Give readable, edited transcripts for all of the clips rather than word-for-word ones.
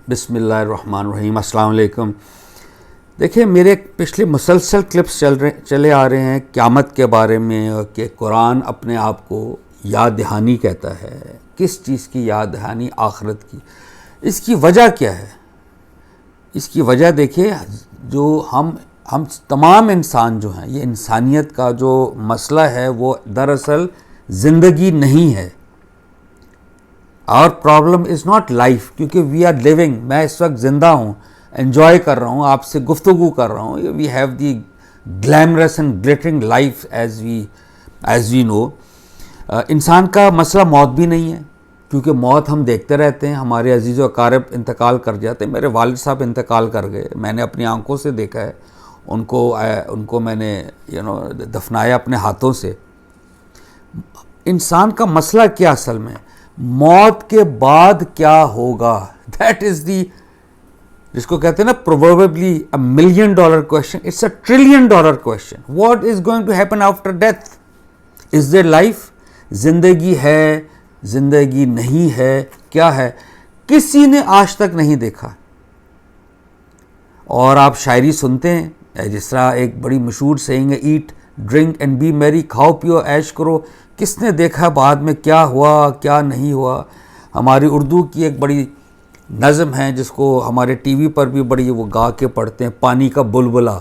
بسم اللہ الرحمن الرحیم. السلام علیکم. دیکھیں میرے پچھلے مسلسل کلپس چلے آ رہے ہیں قیامت کے بارے میں کہ قرآن اپنے آپ کو یاد دہانی کہتا ہے. کس چیز کی یاد دہانی؟ آخرت کی. اس کی وجہ کیا ہے؟ اس کی وجہ دیکھیں، جو ہم تمام انسان جو ہیں، یہ انسانیت کا جو مسئلہ ہے وہ دراصل زندگی نہیں ہے. اور پرابلم از ناٹ لائف، کیونکہ وی آر لیونگ. میں اس وقت زندہ ہوں، انجوائے کر رہا ہوں، آپ سے گفتگو کر رہا ہوں. We have the glamorous and glittering life as we know. انسان کا مسئلہ موت بھی نہیں ہے، کیونکہ موت ہم دیکھتے رہتے ہیں. ہمارے عزیز و اقارب انتقال کر جاتے ہیں. میرے والد صاحب انتقال کر گئے، میں نے اپنی آنکھوں سے دیکھا ہے. ان کو میں نے دفنایا اپنے ہاتھوں سے. انسان کا مسئلہ کیا اصل میں؟ موت کے بعد کیا ہوگا؟ دیٹ از دی، جس کو کہتے ہیں نا probably $1 million question. It's $1 trillion question. What is going to happen after death? Is there life? زندگی ہے، زندگی نہیں ہے، کیا ہے؟ کسی نے آج تک نہیں دیکھا. اور آپ شاعری سنتے ہیں، جس طرح ایک بڑی مشہور سیئنگ ہے، ایٹ ڈرنک اینڈ بی میری، کھاؤ پیو عیش کرو. کس نے دیکھا بعد میں کیا ہوا کیا نہیں ہوا؟ ہماری اردو کی ایک بڑی نظم ہے جس کو ہمارے ٹی وی پر بھی بڑی وہ گا کے پڑھتے ہیں، پانی کا بلبلا،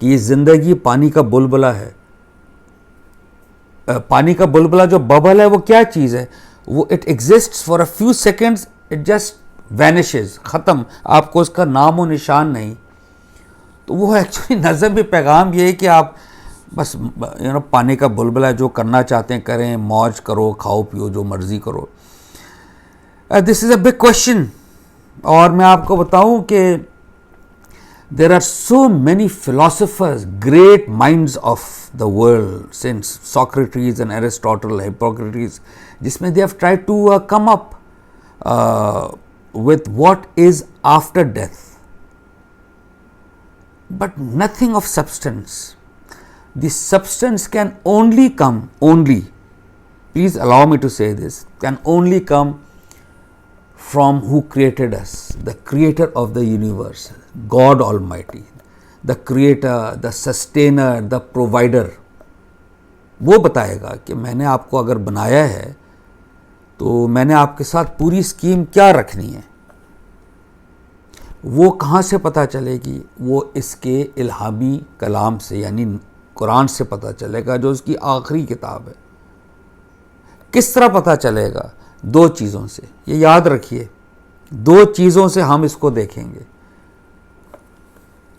کہ یہ زندگی پانی کا بلبلا ہے. پانی کا بلبلا جو ببل ہے وہ کیا چیز ہے؟ وہ it exists for a few seconds, it just وینشز، ختم. آپ کو اس کا نام و نشان نہیں. تو وہ ایکچولی نظم میں پیغام یہ ہے کہ آپ بس پانی کا بلبلا، جو کرنا چاہتے ہیں کریں، موج کرو، کھاؤ پیو، جو مرضی کرو. This is a big question. اور میں آپ کو بتاؤں کہ there are so many philosophers, great minds of the world since Socrates and Aristotle, Hippocrates, جس میں they have try to come up with what is after death, but nothing of substance. The substance can only come, please allow me to say this, can only come from who created us, the creator of the universe, God Almighty, the creator, the sustainer, the provider. وہ بتائے گا کہ میں نے آپ کو اگر بنایا ہے تو میں نے آپ کے ساتھ پوری اسکیم کیا رکھنی ہے. وہ کہاں سے پتہ چلے گی؟ وہ اس کے الہامی کلام سے، یعنی قرآن سے پتہ چلے گا، جو اس کی آخری کتاب ہے. کس طرح پتہ چلے گا؟ 2 چیزوں سے. یہ یاد رکھیے، 2 چیزوں سے ہم اس کو دیکھیں گے.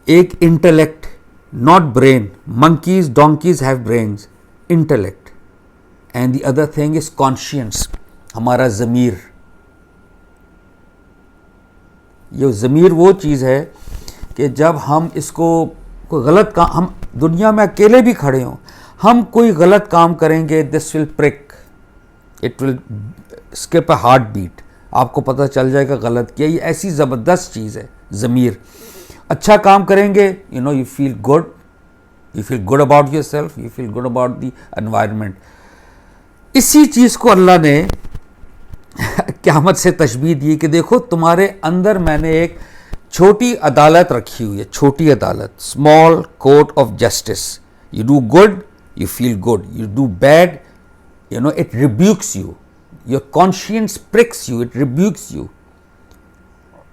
ایک intellect, not brain. Monkeys donkeys have brains. Intellect. And the other thing is conscience, ہمارا ضمیر. یہ ضمیر وہ چیز ہے کہ جب ہم اس کو کوئی غلط کام، ہم دنیا میں اکیلے بھی کھڑے ہوں، ہم کوئی غلط کام کریں گے، دس ول پرک، it will skip a heart beat. آپ کو پتہ چل جائے گا غلط کیا. یہ ایسی زبردست چیز ہے ضمیر. اچھا کام کریں گے، you feel good, you feel good about yourself, you feel good about the environment. اسی چیز کو اللہ نے قیامت سے تشبیہ دی کہ دیکھو تمہارے اندر میں نے ایک چھوٹی عدالت رکھی ہوئی ہے. چھوٹی عدالت، small court of justice. You do good, you feel good. You do bad, it rebukes you. Your conscience pricks you, it rebukes you.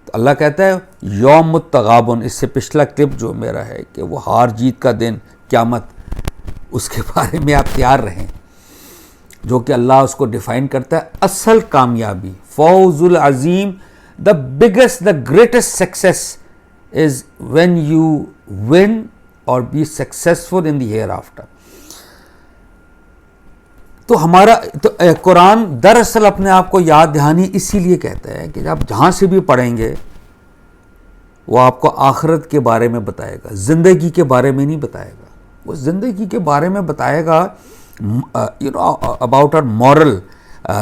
تو اللہ کہتا ہے یوم التغابن، اس سے پچھلا کلپ جو میرا ہے کہ وہ ہار جیت کا دن، قیامت، اس کے بارے میں آپ تیار رہیں، جو کہ اللہ اس کو ڈیفائن کرتا ہے. اصل کامیابی، فوز العظیم، the biggest, the greatest success is when you win or be successful in the hereafter. تو ہمارا قرآن دراصل اپنے آپ کو یاد دہانی اسی لیے کہتا ہے کہ آپ جہاں سے بھی پڑھیں گے وہ آپ کو آخرت کے بارے میں بتائے گا، زندگی کے بارے میں نہیں بتائے گا. وہ زندگی کے بارے میں بتائے گا about our moral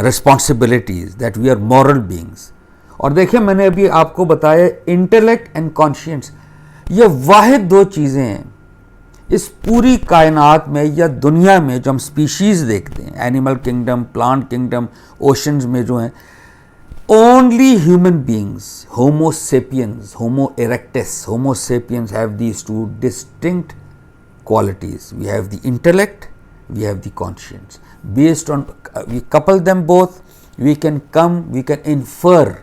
responsibilities, that we are moral beings. اور دیکھیں میں نے ابھی آپ کو بتایا انٹلیکٹ اینڈ کانشینس، یہ واحد 2 چیزیں ہیں اس پوری کائنات میں یا دنیا میں جو ہم سپیشیز دیکھتے ہیں، animal kingdom, plant kingdom, oceans میں جو ہیں، only human beings, Homo sapiens, Homo erectus, Homo sapiens have these two distinct qualities. We have the intellect, we have the conscience. Based on, we couple them both, we can infer.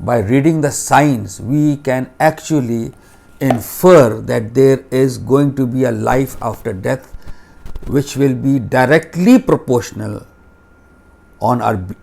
by reading the signs, we can actually infer that there is going to be a life after death which will be directly proportional on our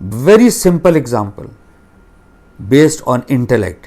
very simple example based on intellect.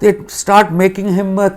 they start making him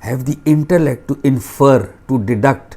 have the intellect to infer, to deduct.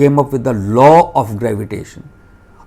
came up with the law of gravitation.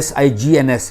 SIGNS.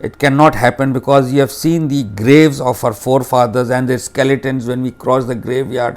it cannot happen because you have seen the graves of our forefathers and their skeletons. When we cross the graveyard,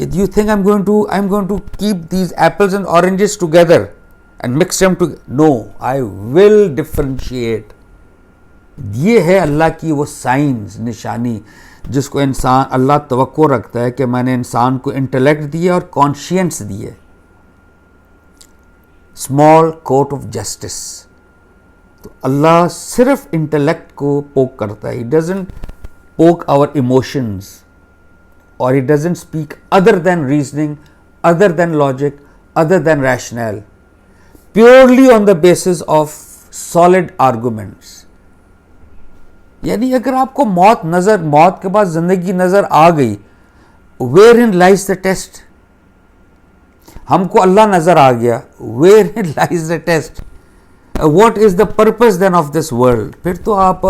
Do you think I'm going to keep these apples and oranges together and mix them together? No, I will differentiate. یہ ہے اللہ کی وہ science نشانی جس کو انسان اللہ توقع رکھتا ہے کہ میں نے انسان کو انٹلیکٹ دیے اور کانشینس دیے. Small court of justice. تو اللہ صرف انٹلیکٹ کو پوک کرتا ہے. ہی ڈزنٹ پوک آور ایموشنز اور he doesn't speak other than reasoning, other than logic, other than rational, purely on the basis of solid arguments. یعنی اگر آپ کو موت کے بعد زندگی نظر آ گئی, where in lies the test. ہم کو اللہ نظر آ گیا, wherein lies the test. What is the purpose then of this world. پھر تو آپ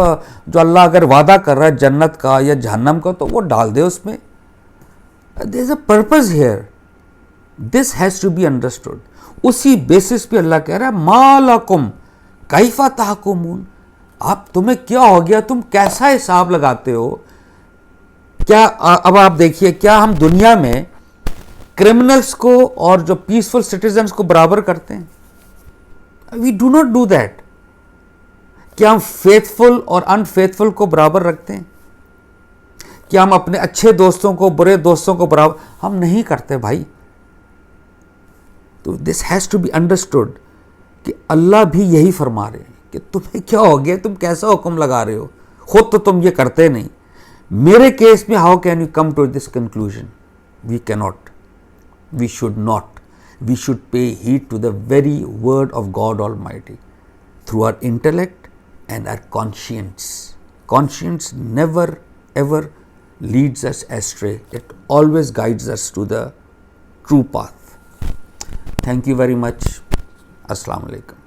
جو اللہ اگر وعدہ کر رہا ہے جنت کا یا جہنم کا تو وہ ڈال دے اس میں. There is a purpose here. This has to be understood. اسی بیسس پہ اللہ کہہ رہا ہے ما لکم کیف تحکمون. آپ تمہیں کیا ہو گیا, تم کیسا حساب لگاتے ہو. کیا اب آپ دیکھیے, کیا ہم دنیا میں کرمنلز کو اور جو پیسفل سٹیزنز کو برابر کرتے ہیں؟ We do not do that. کیا ہم فیتھ فل اور ان فیتھ فل کو برابر رکھتے ہیں؟ کیا ہم اپنے اچھے دوستوں کو برے دوستوں کو برابر؟ ہم نہیں کرتے بھائی. تو this has to be understood کہ اللہ بھی یہی فرما رہے ہیں کہ تمہیں کیا ہو گیا, تم کیسا حکم لگا رہے ہو, خود تو تم یہ کرتے نہیں. میرے کیس میں how can you come to this conclusion? We can not, we should not. We should pay heed to the very word of God almighty through our intellect and our conscience. Conscience never ever leads us astray. It always guides us to the true path. Thank you very much. Assalamu alaikum.